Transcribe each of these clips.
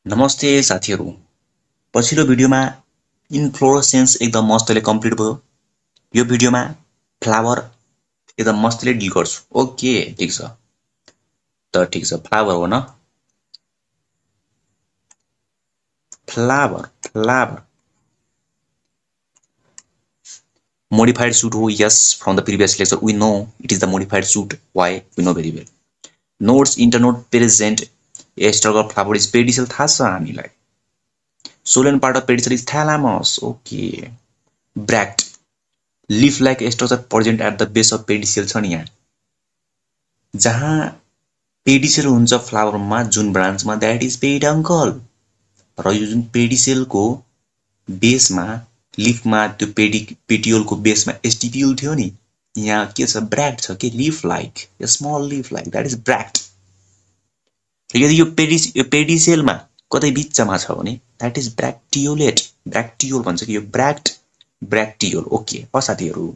नमस्ते साथीहरु। पछिल्लो भिडियोमा इन्फ्लोरेसेन्स एकदम मस्तले कम्प्लिट भयो। यो भिडियोमा फ्लावर एकदम मस्तले डिल गर्छु। ओके, ठीक छ। त ठीक छ, फ्लावर हो न? फ्लावर modified suit हो, yes, from the previous lecture we know it is the modified suit. Why? We know very well. Nodes, internode, present, a struggle flower is pedicel थाहा छ हामीलाई। Solen part of pedicel is thalamus. Okay. Bract, leaf like structure present at the base of pedicel छ नि यहाँ। जहाँ pedicel हुन्छ फ्लावरमा जुन ब्रान्चमा that is peduncle र यो जुन पेडिसेलको बेसमा लिफमा त्यो पेटियोलको बेसमा स्टिपियुल थियो नि, यहाँ के छ? ब्र्याक्ट छ के? Leaf like, a small leaf like, that is bract. यदि यो पेडिसेलमा कतै बिचमा छ भने दैट इज ब्र्याक्टियोलेट। ब्र्याक्टियोल भन्छ कि यो ब्र्याक्टियोल। ओके अब साथीहरु,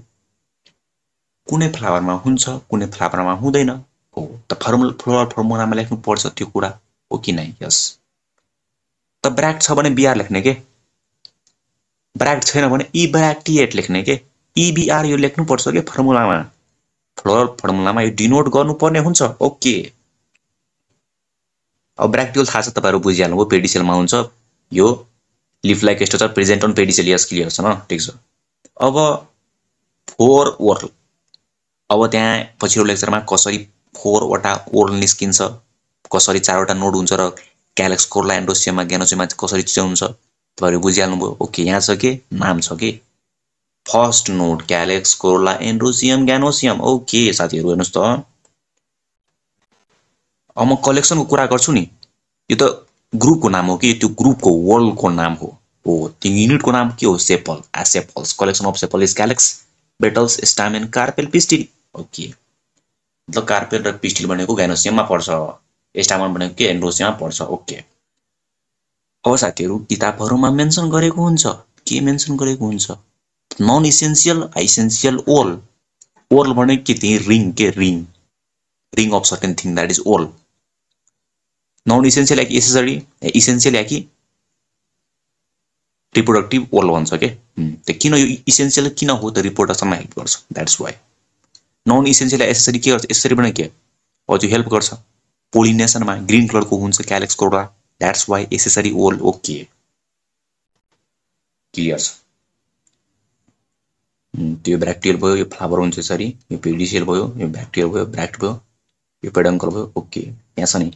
कुनै फ्लावरमा हुन्छ कुनै फ्लावरमा हुँदैन हो त फ्लोरल फर्मुलामा लेख्नु पर्छ त्यो कुरा हो कि नै? यस। त ब्र्याक्ट छ भने बीआर लेख्ने के, ब्र्याक्ट छैन भने इब्र्याक्टिएट लेख्ने के, इबीआर यो लेख्नु पर्छ के फर्मुलामा, फ्लोरल फर्मुलामा यो डिनोट गर्नुपर्ने हुन्छ। ओके अब ब्र्याक्टियोल थाहा छ, तपाईहरु बुझिहाल्नुभयो, पेडिसेलमा हुन्छ, यो leaf like structure present on pedicel. Yes, clear छ न? ठीक छ। अब फोर वर्ल, अब त्यहाँ पछिल्लो लेक्चरमा कसरी 4 वटा ओर्ल निस्किन्छ, कसरी 4 वटा नोड हुन्छ र क्यालेक्स कोरला एन्ड्रोसियममा ग्यानोसियममा कसरी हुन्छ तपाईहरु बुझिहाल्नुभयो। ओके यहाँ छ के नाम छ के फर्स्ट नोड क्यालेक्स कोरला एन्ड्रोसियम ग्यानोसियम। ओके साथीहरु हेर्नुस् त, अब म कलेक्सनको कुरा गर्छु नि, यो त ग्रुपको नाम हो कि त्यो ग्रुपको वर्ल्डको नाम हो। त्यो युनिटको नाम के हो? Sepal. Sepals, collection of sepal is calyx, petals, stamen, carpel, pistil. Okay मतलब कार्पेल र पिस्टिल भनेको ग्यानोसियममा पर्छ, स्टामेन भनेको के एन्ड्रोसियममा पर्छ। ओके अब साथीहरु किताबहरुमा मेन्सन गरेको हुन्छ, के मेन्सन गरेको हुन्छ? Non essential, essential whorl. Whorl भनेको के? त्यही रिङ के, ring of certain thing, that is whorl. Non essential या कि एसेसरी, इसेन्शियल या कि रिप्रोडक्टिभ ओर्ल भन्छ के। त किन यो इसेन्शियल किन हो त? रिप्रोडक्सनमा हेल्प गर्छ, दैट्स व्हाई। नन इसेन्शियल या एसेसरी के गर्छ? एसेसरी भने के हो? त्यो हेल्प गर्छ पोलिनेसनमा, ग्रीन कलरको हुन्छ calyx corolla, that's why accessory whorl. Okay clear छ। त्यो ब्र्याक्टियल भयो, यो फ्लावर हुन्छ यसरी, यो पेडिसेल भयो, यो ब्र्याक्टियल भयो, ब्र्याक्ट भयो, यो पेडंकल भयो। ओके यहाँ छ नि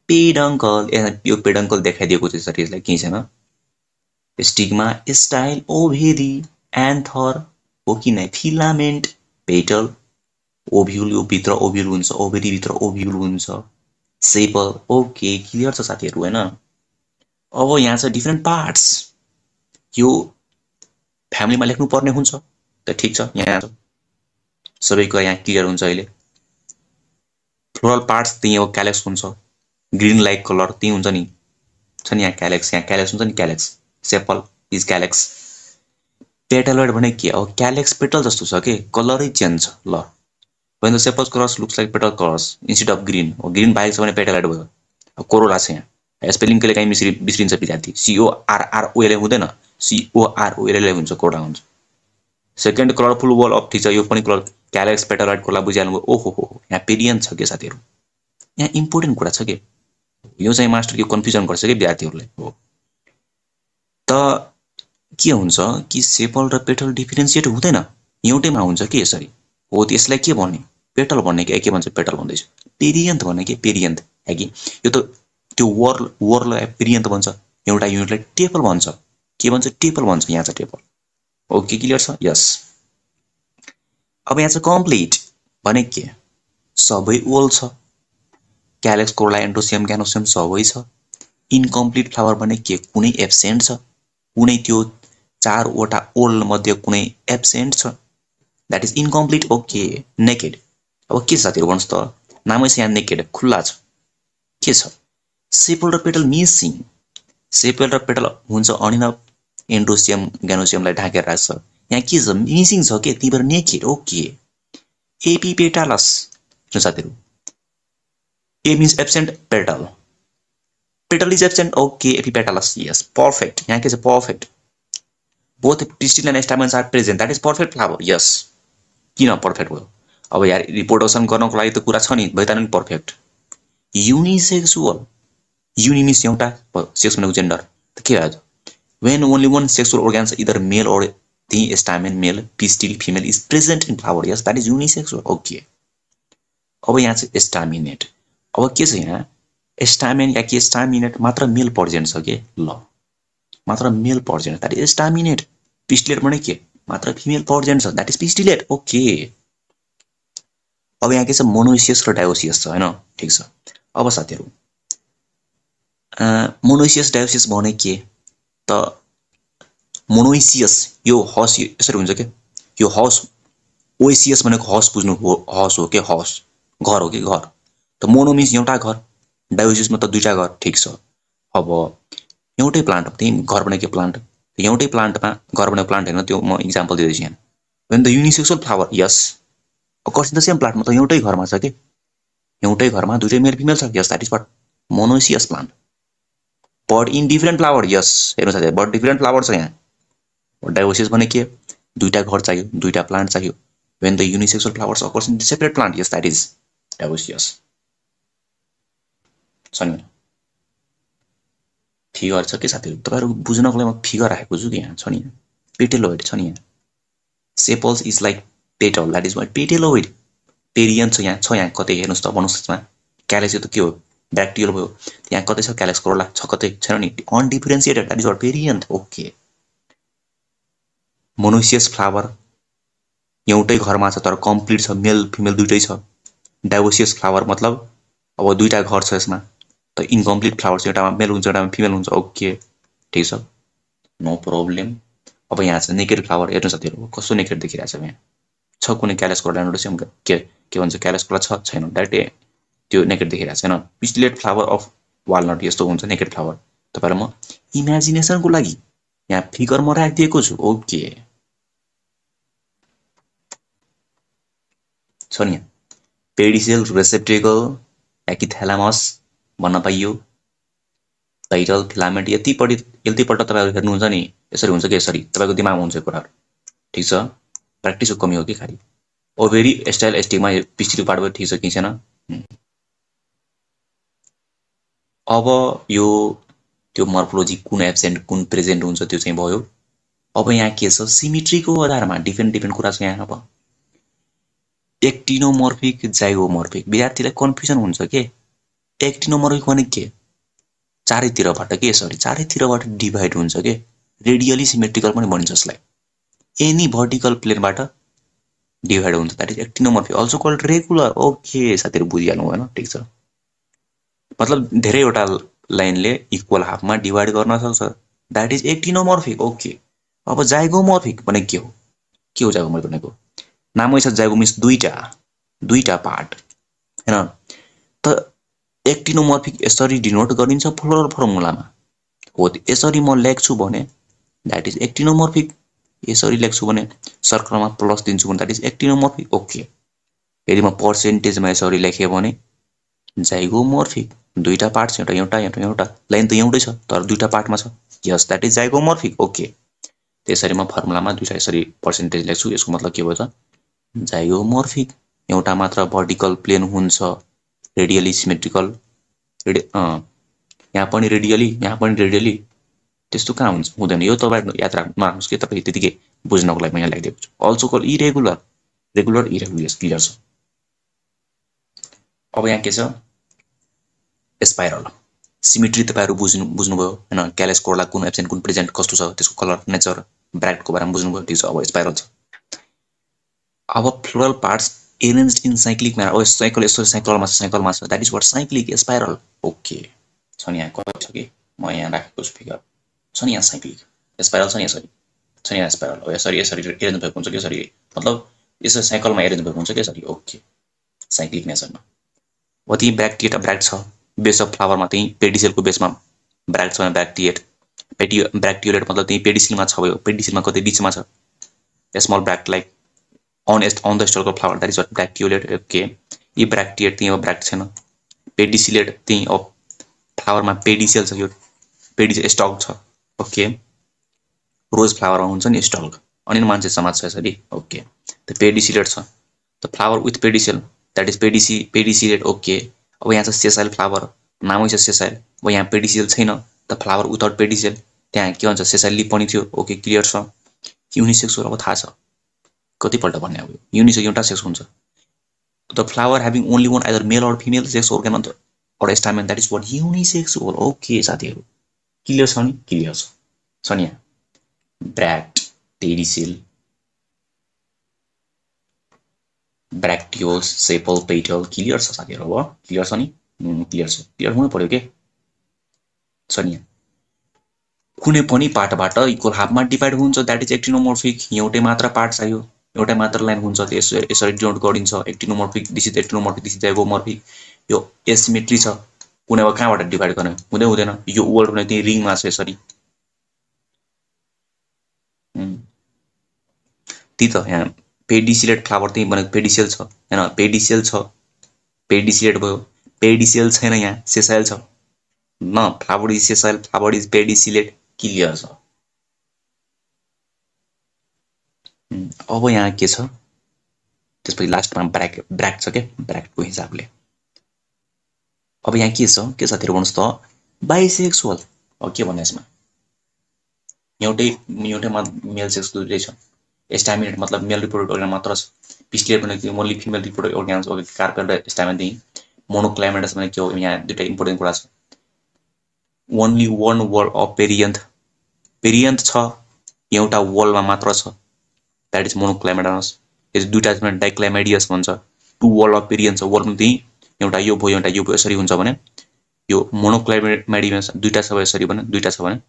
पेडंकल, यो पेडंकल देखाइदिएको छ यसरी, यसलाई के छैन? स्टिग्मा, स्टाइल, ओभेरी, एन्थर हो कि नै? फिलामेन्ट, पेटल, ओभ्युल, यो भित्र ओभ्युल हुन्छ, ओभेरी भित्र ओभ्युल हुन्छ, सेपल। ओके क्लियर छ साथीहरु हैन? अब यहाँ छ डिफरेन्ट पार्ट्स, यो फ्यामिलीमा लेख्नु पर्ने हुन्छ त ठीक छ। यहाँ सबैको यहाँ क्लियर हुन्छ अहिले। फ्लोरल पार्ट्स त्यही हो, क्यालेक्स हुन्छ, ग्रीन लाइक कलर त्यही हुन्छ नि, छ नि यहाँ क्यालेक्स हुन्छ नि, क्यालेक्स सेपल इज क्यालेक्स। पेटलोइड भने के? अब क्यालेक्स पेटल जस्तो छ के, कलरै चेन्ज छ। ल when the sepals colors looks like petal colors instead of green, or green बाहेक छ भने पेटलोइड भयो। अब कोरोला छ यहाँ, स्पेलिङ कहिले काहीँ बिग्रिन्छ विद्यार्थी, CORROLA हुँदैन, COROLA हुन्छ, कोरोला हुन्छ। सेकेन्ड कलरफुल वल अफ, ठीक छ, यो पनि कलर क्यालेक्स पेटलोइड कोला बुझिहाल्नुभयो। ओहो हो यहाँ पेरियन छ के साथीहरु, यहाँ इम्पोर्टेन्ट कुरा छ के, यो चाहिँ मास्टर के कन्फ्युजन गर्छ के विद्यार्थीहरुलाई हो। त के हुन्छ कि सेपल र पेटल डिफरेन्शिएट हुँदैन, एउटैमा हुन्छ के यसरी हो। त्यसलाई के भन्ने? पेटल भन्ने के भन्छ? पेटल भन्दैछ। पेरियन्थ भन्ने के? पेरियन्थ है कि यो त त्यो वर्ल पेरियन्थ भन्छ, एउटा युनिटलाई टेपल भन्छ। के भन्छ? टेपल भन्छ। यहाँ छ टेपल। ओके क्लियर छ? यस। अब यहाँ छ कम्प्लिट भने के? सबै ओल छ, क्यालेक्स कोरला एन्ड्रोसियम ग्यानोसियम सबै छ। इनकम्प्लिट फ्लावर भने के? कुनै एब्सेन्ट छ, कुनै त्यो 4 वटा ओल मध्ये कुनै एब्सेन्ट छ, that is incomplete. Okay naked, अब के साथीहरु भन्नुस् त, नामै छ यहाँ नेकेड, खुल्ला छ। के छ? सेपल र पेटल मिसिङ, सेपल र पेटल हुन्छ अनिन एन्ड्रोसियम ग्यानोसियमलाई ढाकेर राख्छ, यहाँ के छ? मिसिङ छ के, त्यही भएर नेकेड। ओके एपिपेटालस, साथीहरु a means absent, petal Petal is absent. Okay, epipetalous. Yes, perfect. यहाँ के चाहिँ perfect. Both pistil and stamens are present. That is perfect flower. Yes. किन perfect भयो? अब यार reproduction गर्नको लागि त कुरा छ नि, भए तानि perfect. Unisexual. Uni means एउटा sex भनेको gender. त के भयो? When only one sexual organ, either male or the stamen, male, pistil, female, is present in flower. Yes, that is unisexual. Okay. अब यहाँ चाहिँ staminate. अब के छ यहाँ? Stamen या के staminate मात्र मेल पर्जेन्ट छ के? ल. मात्र मेल पर्जेन्ट. That is staminate. Pistillate भने के? मात्र फिमेल पर्जेन्ट छ. That is pistillate. Okay. अब यहाँ के छ? मोनोइसियस र डायोसियस छ हैन? ठीक छ. अब साथीहरु मोनोइसियस डायोसियस भने के? त मोनोइसियस यो हस यसरी हुन्छ के? यो हस ओइसियस भनेको हस बुझ्नु हो, हस हो के? हस घर हो के? घर. त मोनो मिन्स एउटा घर, डायोसियस मा त दुईटा घर. ठीक छ. अब एउटै प्लान्ट त्यही घर बनेको प्लान्ट, एउटै प्लान्टमा घर बनेको प्लान्ट हैन, त्यो म एक्जाम्पल दिदैछु यहाँ. When the unisexual flower, yes, occurs in the same plant, मतलब एउटै घरमा छ के? एउटै घरमा दुईटै मेल फिमेल छ. Yes, that is what monoecious plant. But in different flower, yes, हेर्नुस् साथै, but different flower छ यहाँ. डायोसियस भने के? दुईटा घर चाहियो, दुईटा प्लान्ट चाहियो. When the unisexual flowers occurs in separate plant, yes, that is dioecious. छ नि फिगर छ के साथीहरु? तपाईहरु बुझ्नको लागि म फिगर राखेको छु के यहाँ छ नि. पेटेलोइड छ नि यहाँ. Sepals is like petal, that is what petaloid. Perianth छ यहाँ, कतै हेर्नुस् त वनस्पतिमा. क्यालेक्स त के हो? ब्याक्टियल भयो. यहाँ कतै छ क्यालेक्स कोरोला, छ कतै छैन नि. अनडिफरेन्शिएटेड, that is what पेरियन. Okay. Monoecious flower एउटै घरमा छ तर कम्प्लिट छ, मेल फिमेल दुईटै छ. डायोसियस फ्लावर मतलब अब दुईटा घर छ यसमा, त इनकम्प्लिट फ्लावर छ, एउटामा मेल हुन्छ एउटामा फिमेल हुन्छ. ओके, ठीक छ, नो प्रब्लम. अब यहाँ छ नेकेड फ्लावर. हेर्नु साथीहरु कस्तो नेकेड देखिरहेछ यहाँ. छ कुनै क्यालेक्स कोरोला नोटिसियम के भन्छ क्यालेक्स कोरोला छ छैन, डाइरेक्ट त्यो नेकेड देखिरहेछ हैन. पिस्टिलेट फ्लावर अफ वालनट यस्तो हुन्छ नेकेड फ्लावर. तपाईहरु म इमेजिनेसनको लागि यहाँ फिगर म राखिदिएको छु. ओके, छ नि पेडिसेल, रेसेप्टेकल, एपिथेलामस भन्न पाइयो. टाइटल, फिलामेन्ट यतिपल्ट तपाईहरु हेर्नुहुन्छ नि यसरी हुन्छ के? यसरी तपाईको दिमागमा हुन्छ कुराहरु. ठीक छ, प्र्याक्टिसको कमी हो कि खाली. ओभेरी स्टाइल एस्टिकमा पिस्टिल पार्ट भयो. ठीक छ कि छैन? अब यो त्यो मर्फोलोजी कुन एब्सेन्ट कुन प्रेजेन्ट हुन्छ त्यो चाहिँ भयो. अब यहाँ के छ? सिमेट्रीको आधारमा डिफरेन्ट कुरा छ यहाँ. अब एक्टिनोमर्फिक, जाइगोमर्फिक. विद्यार्थीलाई कन्फ्युजन हुन्छ के? एक्टिनोमर्फिक भने के? चारैतिरबाट के? यसरी चारैतिरबाट डिभाइड हुन्छ के? रेडियली सिमेट्रिकल पनि भनिन्छ यसलाई. एनी भर्टिकल प्लेनबाट डिभाइड हुन्छ. That is actinomorphic, also called regular. Okay साथीहरु बुझिहाल्नु हैन? ठीक छ, मतलब धेरैवटा लाइनले इक्वल हाफमा डिभाइड गर्न सक्छ. That is actinomorphic. ओके. अब जाइगोमर्फिक भने के हो? के हो जाइगोमर्फिक भनेको? नामै छ जाइगो मिन्स दुईटा पार्ट हैन. त एक्टिनोमर्फिक यसरी डिनोट गरिन्छ फ्लोरल फर्मुलामा. हो यसरी म लेख्छु भने दैट इज एक्टिनोमर्फिक. यसरी लेख्छु भने सर्कलमा प्लस दिन्छु भने दैट इज एक्टिनोमर्फिक. ओके. यदि म पर्सेन्टेजमा यसरी लेखे भने जाइगोमर्फिक. दुईटा पार्ट छ, एउटा लाइन त एउटै छ तर दुईटा पार्टमा छ. यस, दैट इज जाइगोमर्फिक. ओके. त्यसरी म फर्मुलामा दुईटा यसरी पर्सेन्टेज लेख्छु. यसको मतलब के भयो त? जाइगोमर्फिक. एउटा मात्र भर्टिकल प्लेन हुन्छ, रेडियली सिमेट्रिकल. यहाँ पनि रेडियली त्यस्तो कहाँ हुन्छ? हुँदैन. यो तपाईहरु याद राख्नुस् के? तपाई त्यतिकै बुझ्नको लागि मैले लेखिदिएको छु. Also call irregular, regular, irregular. Clear छ? अब यहाँ के छ? स्पाइरल. सिमेट्री तपाईहरु बुझ्नुभयो हैन? क्यालेक्स कोरोला कुन एब्सेन्ट कुन प्रेजेन्ट कस्तो छ, त्यसको कलर, नेचर, ब्राइटको बारेमा बुझ्नुभयो. ठीक छ, अब स्पाइरल छ. अब floral parts arranged in cyclic manner. Oh, साइकलमा छ. That is what cyclic spiral. Okay. छ नि यहाँ कति छ कि? म यहाँ राखेको छु फिगर. छ नि यहाँ साइक्लिक स्पाइरल छ नि यसरी. छ नि यहाँ स्पाइरल. अब यसरी एरेन्ज भएको हुन्छ कि यसरी, मतलब यसरी साइकलमा एरेन्ज भएको हुन्छ कि यसरी. ओके. साइक्लिक नेचरमा. अब त्यही ब्र्याक्ट छ. बेस अफ फ्लावरमा त्यही पेडिसेलको बेसमा ब्र्याक्ट छ भने ब्र्याक्टियोलेट मतलब त्यही पेडिसिलमा छ भयो. पेडिसिलमा कतै बीचमा छ. Small bract like on the stalk of flower, that is what bracteolate. Okay. ये ब्रैक्टिएट त्यही हो, ब्रैक्ट छैन. पेडिसिलेट त्यही हो फ्लावरमा पेडिसेल छ, यो पेडिसेल स्टक छ, ओके। रोज फ्लावरमा हुन्छ नि स्टक, अनि मान्छे समाज छ यसरी, ओके। त पेडिसिलेट छ, त flower with pedicel that is pedicellate, okay. अब यहाँ छ सेसाइल फ्लावर, नामै छ सेसाइल, अब यहाँ पेडिसेल छैन, त फ्लावर विदाउट पेडिसेल, त्यहाँ के भन्छ सेसाइल लिप पनि थियो, ओके क्लियर छ। युनिसेक्सुअल अब थाहा छ कतिपल्ट भन्ने, अब युनिसेक्स एउटा सेक्स हुन्छ। The flower having only one either male or female sex organ or stamen, that is what unisexual, okay साथीहरु क्लियर छ नि, क्लियर छ नि यहाँ। Bract, pedicel, bracteose, sepal, petal, clear छ साथीहरु, अब क्लियर छ नि, क्लियर छ, क्लियर हुनु पर्यो के छ नि यहाँ। कुनै पनि पार्टबाट इक्वल हाफमा डिभाइड हुन्छ, द्याट इज एक्टिनोमोर्फिक, एउटै मात्र पार्ट चाहियो, एउटै मात्र लाइन हुन्छ, यसरी डिनोट गरिन्छ, actinomorphic, this is actinomorphic, this is zygomorphic. यो एसिमेट्री छ, कुनै अब कहाँबाट डिभाइड गर्ने हुँदैन, यो वर्ड भने त्यही रिङमा छ यसरी, त्यही त यहाँ पेडिसिलेट फ्लावर त्यही बनेको पेडिसेल छ हैन, पेडिसेल छ, पेडिसिलेट भयो, पेडिसेल छैन यहाँ, सेसाइल छ न, flower is sessile, flower is pedicellate, clear छ। अब यहाँ के छ, त्यसपछि लास्टमा ब्र्याक्ट छ के, ब्र्याक्टको हिसाबले। अब यहाँ के छ साथीहरु भन्नुस् त, बाइसेक्सुअल, अब के भन्ने यसमा, एउटै मेल सेक्स दुईटै छ, स्टामिनेट मतलब मेल रिप्रोडक्टिभ अर्गन मात्र छ, पिस्टिलेट भनेको ओन्ली फिमेल रिप्रोडक्टिभ अर्गन हो, कार्पेल र स्टामेन दिई, मोनोक्लाइमेटस भनेको के हो, यहाँ दुईटा इम्पोर्टेन्ट कुरा छ। ओन्ली वन वल अफ पेरियन्थ, पेरियन्थ छ एउटा वलमा मात्र छ, द्याट इज मोनोक्लाइमेटस। यस दुईटा छ डाइक्लाइमेडियस भन्छ, टु वल अफ पेरियन्थ छ, वल पनि एउटा यो भयो एउटा यो भयो, यसरी हुन्छ भने यो मोनोक्लाइमेडियस, दुईटा छ यसरी भने, दुईटा छ भने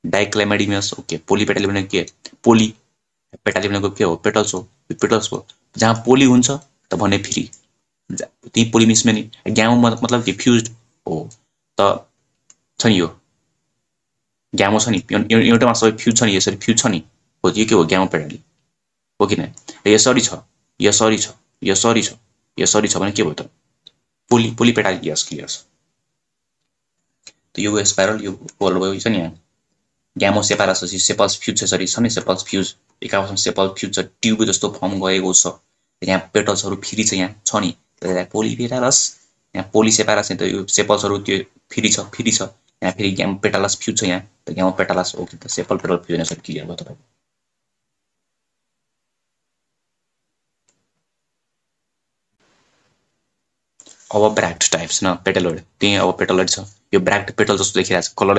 डाइक्लाइमेडियस, ओके। पोलिपेटल भनेको के, पोली पेटाली भनेको के हो, पेटल्स हो, पेटल्स हो, जहाँ पोली हुन्छ त भने फेरि त्यही पोलिमिस पनि ग्यामो मतलब के फ्युज्ड हो, त छ नि यो ग्यामो छ नि, एउटामा सबै फ्युज छ नि, यसरी फ्युज छ नि, हो यो के हो ग्यामो पेटाली हो किन, यसरी छ, यसरी छ, यसरी छ, यसरी छ भने के भयो त पोली पेटाली, यस क्लियर छ। त यो स्पाइरल, यो बल भयो छ नि यहाँ, ग्यामो सेपारस सेपल्स फ्युज यसरी छ नि, सेपल्स फ्युज एकापसमा सेपल फ्युज छ, ट्युब जस्तो फर्म गएको छ, यहाँ पेटल्सहरु फेरि छ यहाँ छ नि, पोलिपेटालस, यहाँ पोलिसेपारस त यो सेपल्सहरु त्यो फेरि छ यहाँ, फेरि ग्यामो पेटालस फ्युज छ यहाँ, त ग्यामो पेटालस ओके, त सेपल पेटल फ्युजन यसरी क्लियर भयो तपाईको। अब ब्र्याक्ट टाइप्स न, पेटलोइड त्यही अब पेटलोइड छ, यो ब्र्याक्ट पेटल जस्तो देखिरहेको छ, कलर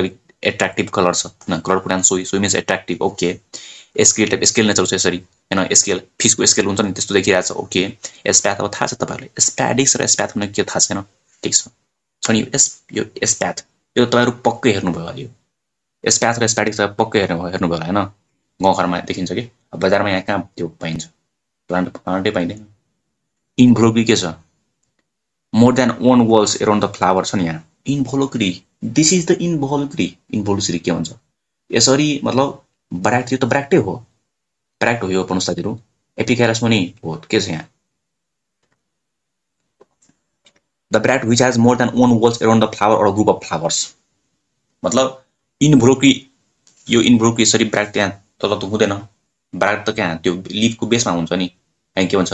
एट्र्याक्टिभ कलर छ न, कलर पुरानो सोही means attractive, okay. Scale type, scale nature छ यसरी हैन, स्केल फिसको स्केल हुन्छ नि त्यस्तो देखिरहेको छ, ओके। स्प्याथ अब थाहा छ तपाईहरुलाई, स्प्याडिक्स र स्प्याथ भनेको के थाहा छैन, ठीक छ नि, यो स्प्याथ यो तपाईहरु पक्कै हेर्नुभयो होला, यो स्प्याथ र स्प्याडिक्स पक्कै हेर्नुभयो होला हैन, गाउँघरमा देखिन्छ कि, बजारमा यहाँ कहाँ त्यो पाइन्छ, प्लान्टै पाइँदैन। इन्भोल्युक्री के छ, more than one whorls around the flower छ नि यहाँ, involucre, this is the involucre, involucre के भन्छ यसरी, मतलब ब्र्याक्ट, यो त ब्र्याक्टै हो, ब्र्याक्ट हो यो भन्नुस् साथीहरु, एपिक्यालस पनि हो, के छ यहाँ, the bract which has more than one whorls around the flower और ग्रुप अफ फ्लावर्स, मतलब इन्भोल्युक्री, यो इन्भोल्युक्री यसरी ब्र्याक्ट त्यहाँ तल त हुँदैन, ब्र्याक्ट त कहाँ त्यो लिफको बेसमा हुन्छ नि, अनि के भन्छ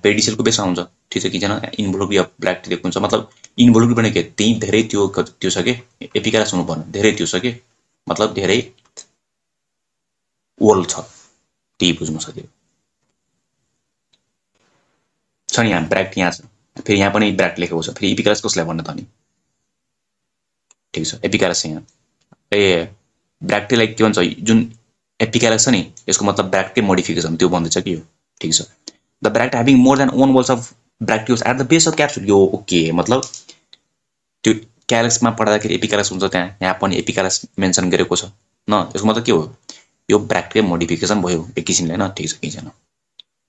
पेडिसेलको बेसमा हुन्छ, ठीक छ कि छैन, इन्भोल्युक्री अफ ब्र्याक्ट दिएको हुन्छ, मतलब इन्भोल्युक्री पनि के त्यही धेरै त्यो छ के, एपिक्यालस हुनु पर्ने धेरै त्यो छ के, मतलब धेरै वल छ, त्यही बुझ्नु सक्यो छ नि, यहाँ ब्र्याक्ट यहाँ छ, फेरि यहाँ पनि ब्र्याक्ट लेखेको छ, फेरि एपिक्यालस कसलाई भन्ने त अनि, ठीक छ, एपिक्यालस यहाँ, ब्र्याक्टलाई के भन्छ, जुन एपिक्यालस छ नि यसको मतलब ब्र्याक्टकै मोडिफिकेसन त्यो भन्दैछ कि यो, ठीक छ। The bract having more than one whorls of bracteoles at the base of capsule, यो ओके, मतलब त्यो क्यालसमा पढ्दाखेरि एपिक्यालस हुन्छ, त्यहाँ यहाँ पनि एपिक्यालस मेन्सन गरेको छ न, यसको मतलब के हो, यो ब्र्याक्टकै मोडिफिकेसन भयो एक किसिमले हैन, ठीक छ कि छैन।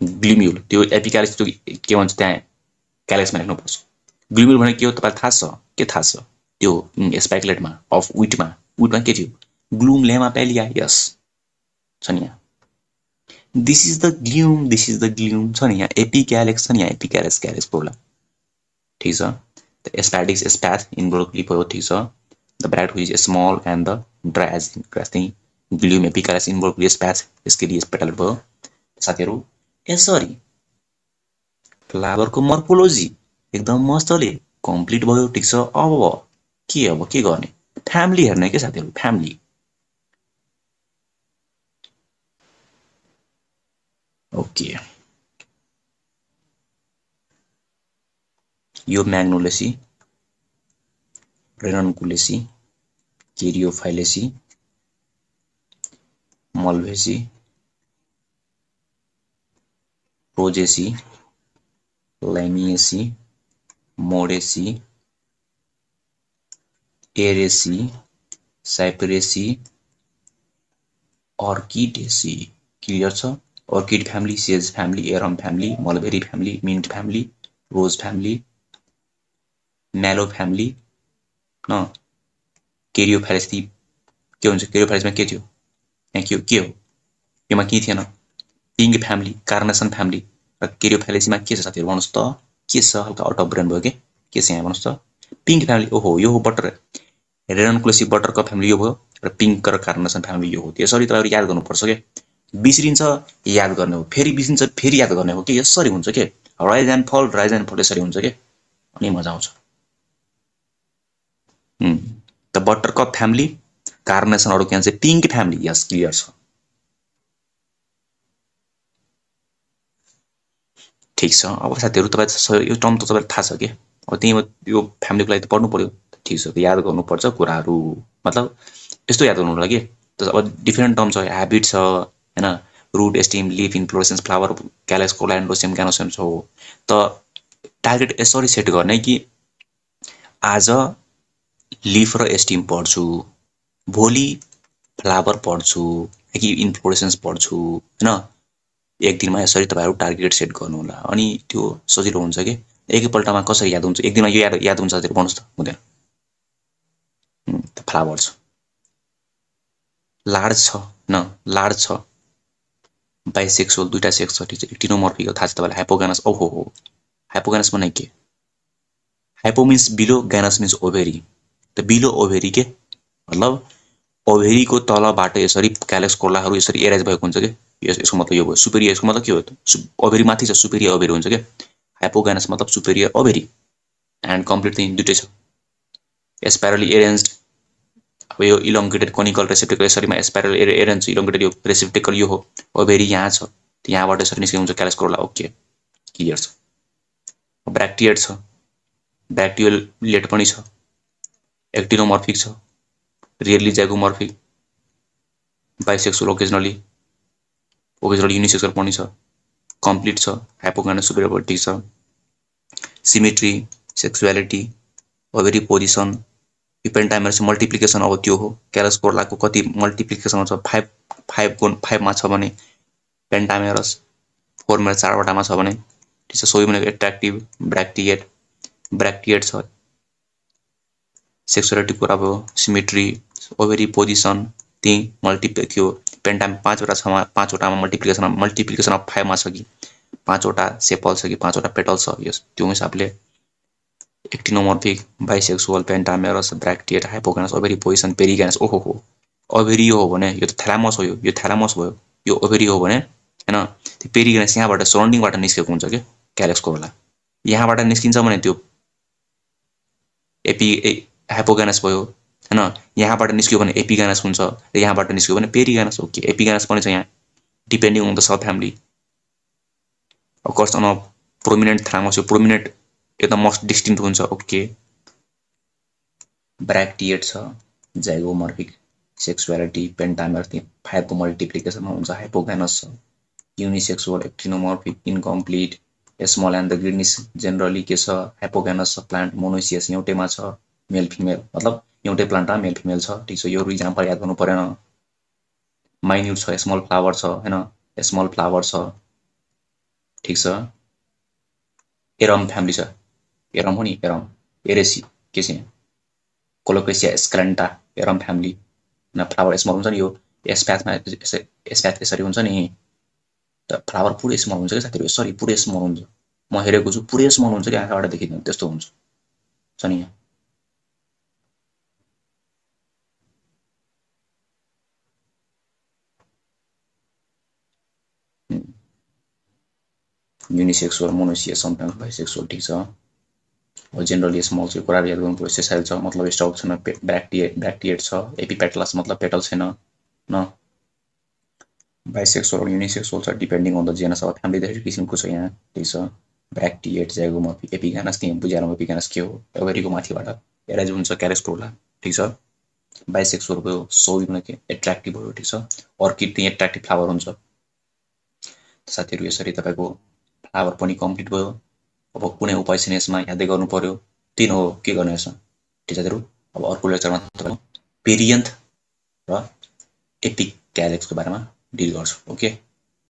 ग्लुम्युल, त्यो एपिक्यालस त्यो के भन्छ त्यहाँ क्यालसमा लेख्नुपर्छ, ग्लुम्युल भनेको के हो तपाईलाई थाहा छ, के थाहा छ, त्यो स्पाइकलेटमा अफ विटमा के थियो, ग्लुम लेमा पेलिया, यस छ नि यहाँ, दिस इज द ग्लुम छ नि यहाँ, एपिक्यालेक्स छ नि यहाँ, एपिक्यालेक्स क्यालेक्स प्रोला, ठीक छ। द एस्प्याडिक्स एस्प्याथ इन्भोल्भली भयो ठिक छ the bright which is small and the dry edge grass चाहिँ ग्लियोम एपिकालस इन्भोल्भली एस्प्याथ यसको लिए पेटल भयो साथीहरू यसरी फ्लावरको मर्फोलोजी एकदम मस्तले कम्प्लिट भयो ठिक छ अब के गर्ने फ्यामिली हेर्ने के साथीहरू फ्यामिली ओके यो Magnoliaceae Ranunculaceae Caryophyllaceae Malvaceae Rosaceae Lamiaceae Moraceae Araceae Cyperaceae Orchidaceae clear छ अर्किड फ्यामिली सेज family arum family mulberry family mint family rose family mallow family न केरियोफाइलेसी के हुन्छ केरियोफाइलेसमा के थियो यहाँ के हो योमा के थिएन पिङ्क फ्यामिली कार्नेसन फ्यामिली र केरियोफाइलेसीमा के छ साथीहरू भन्नुहोस् त के छ हल्का आउट अफ ब्रेन भयो के छ यहाँ भन्नुहोस् त पिङ्क फ्यामिली ओहो यो हो बटर रेनन्कुलेसी बटरकप फ्यामिली यो भयो र पिङ्क र कार्नेसन फ्यामिली यो हो त्यसरी तपाईँहरू याद गर्नुपर्छ के बिर्सिन्छ याद गर्ने हो फेरि बिर्सिन्छ फेरि याद गर्ने हो कि यसरी हुन्छ के राइज एन्ड फल यसरी हुन्छ के अनि मजा आउँछ द बटरकप फ्यामिली कार्नेसन अरू के भन्छ पिङ्क फ्यामिली यस क्लियर छ ठीक छ अब साथीहरू तपाईँ यो टर्म त तपाईँलाई थाहा छ के अब त्यही यो फ्यामिलीको लागि त पढ्नु पर्यो ठीक छ याद गर्नुपर्छ कुराहरू मतलब यस्तो याद गर्नु होला कि अब डिफ्रेन्ट टर्म छ ह्याबिट छ हैन रुट एस्टिम लिफ इन्फ्लोरेसेन्स फ्लावर क्यालेक्स कोलान्डोसियम क्यानोसियम छ त टार्गेट यसरी सेट गर्ने कि आज लिफ र एस्टिम पढ्छु भोलि फ्लावर पढ्छु कि इन्फ्लोरेसेन्स पढ्छु हैन एक दिनमा यसरी तपाईहरु टार्गेट सेट गर्नु होला अनि त्यो सजिलो हुन्छ के एकैपल्टमा कसरी याद हुन्छ एक दिनमा यो याद हुन्छ त्यसले भन्नुस् त हुँदैन फ्लावर्स लार्ज छ न लार्ज छ बाइसेक्सुअल दुईटा सेक्स छ ठीक छ एक्टिनोमर्फिक थाहा छ तपाईलाई हाइपोगानस ओहो हो हाइपोगानस भने के हाइपो मिन्स बिलो गानस मिन्स ओभेरी त बिलो ओभेरी के मतलब ओभेरी को तलबाट यसरी क्यालेक्स कोलाहरु यसरी एराइज भएको हुन्छ के यसको मतलब यो भयो सुपेरियर यसको मतलब के हो त ओभेरी माथि छ सुपेरियर ओभेरी हुन्छ के हाइपोगानस मतलब superior ovary and complete thing दुईटै छ स्पाइरली अरेन्ज्ड अब यो इलोंगेटेड कोनिकल रेसिप्टेकल यसरीमा स्पाइरल अरेन्ज इलोंगेटेड यो रेसिप्टेकल यो हो ओभेरी यहाँ छ यहाँबाट यसरी निस्केको हुन्छ क्यालेक्स कोला ओके क्लियर छ ब्र्याक्टिएट छ ब्र्याक्टियोलेट पनि छ एक्टिनोमर्फिक छ रियरली जैगोमर्फिक बाइसेक्सुअल ओकेजनली यूनिसेक्सुअल पनि छ कम्प्लिट छ हाइपोगानस सुपेरियर छ सिमेट्री सेक्सुअलिटी ओभेरी पोजिसन पेन्टामेरस मल्टिप्लिकेसन अब त्यो हो क्यालेक्स कोलाको कति मल्टिप्लिकेसन छ 5 मा छ भने पेन्टामेरस 4 मा 4 वटामा छ भने ठीक छ सोही भनेको एट्र्याक्टिभ ब्र्याक्टिएट छ सेक्सुअलिटी कुरा भयो सिमेट्री ओभेरी पोजिसन ती मल्टिप्लिकेसन थियो पेन्टाम 5 वटा छ 5 वटामा मल्टिप्लिकेसन अफ 5 मा छ कि 5 वटा सेपल छ कि 5 वटा पेटल छ यस त्यो हिसाबले एक्टिनोमर्फिक बाइसेक्सुअल पेन्टामेरस ब्र्याक्टिएट हाइपोगानस ओभेरी पोजिसन पेरिगानस ओहो हो ओभेरी हो भने यो त थ्यालामस हो यो थ्यालामस भयो यो ओभेरी हो भने हैन त्यो पेरिगानस यहाँबाट सराउन्डिङबाट निस्केको हुन्छ के क्यालेक्स कोला यहाँबाट निस्किन्छ भने त्यो हाइपोगानस भयो हैन यहाँबाट निस्क्यो भने एपिगानस हुन्छ र यहाँबाट निस्क्यो भने पेरिगानस ओके एपिगानस पनि छ यहाँ depending on the sub family of course on prominent thalamus यो प्रोमिनेन्ट एकदम मोस्ट डिस्टिंक्ट हुन्छ ओके ब्र्याक्टिएट छ जाइगोमर्फिक सेक्सुअलिटी पेन्टामेरस 5 को मल्टिप्लिकेसनमा हुन्छ हाइपोगानस छ unisexual actinomorphic incomplete small and the greenish generally के छ हाइपोगानस छ प्लान्ट मोनोसियस एउटैमा छ मेल फिमेल मतलब एउटै प्लान्टमा मेल फिमेल छ ठीक छ यो एक्जाम्पल याद गर्नु परेन माइन्युट छ स्मल फ्लावर छ हैन स्मल फ्लावर छ ठीक छ एरम फ्यामिली छ एरम हो नि एरम एरेसी के छ कोलोकेसिया स्क्लेन्टा एरम फ्यामिली न फ्लावर स्मल हुन्छ नि यो एस्प्याथमा एस्प्याथ यसरी हुन्छ नि त फ्लावर पुरै स्मल हुन्छ के साथीहरु यसरी पुरै स्मल हुन्छ म हेरेको छु पुरै स्मल हुन्छ के आँखाबाट देखिदैन त्यस्तो हुन्छ छ नि यहाँ। युनिसेक्सुअल, मोनोसियस, समटाइम्स बाइसेक्सुअल, ठिक छ। अब जेनरली स्मल चाहिँ कुरा याद गर्नु पर्यो, सेसाइल छ मतलब स्टक छैन, ब्र्याक्टिएट छ, एपिपेटलस मतलब पेटल छैन न। बाइसेक्सुअल र युनिसेक्सुअल छ डिपेन्डिङ अन द जेनस। अब फ्यामिली धेरै किसिमको छ यहाँ, ठिक छ। ब्र्याक्टिएट, ज्यागोमा, एपिगानस, त्यही बुझाएर एपिगानस के हो, एभरीको माथिबाट एराइज हुन्छ क्यारेस्टोला, ठिक छ। बाइसेक्सुअल भयो, सोइमा के एट्र्याक्टिभ भयो, ठिक छ। अर्किड त्यही एट्र्याक्टिभ फ्लावर हुन्छ। साथीहरू यसरी तपाईँको फ्लावर पनि कम्प्लिट भयो। अब कुनै उपाय छैन यसमा, यादै गर्नु पर्यो, तीन हो के गर्ने यसमा, ठिक छ साथीहरू। अब अर्को लेक्चरमा तपाईँको पेरियन्थ र एपिक्यालेक्सको बारेमा डिल गर्छु, ओके।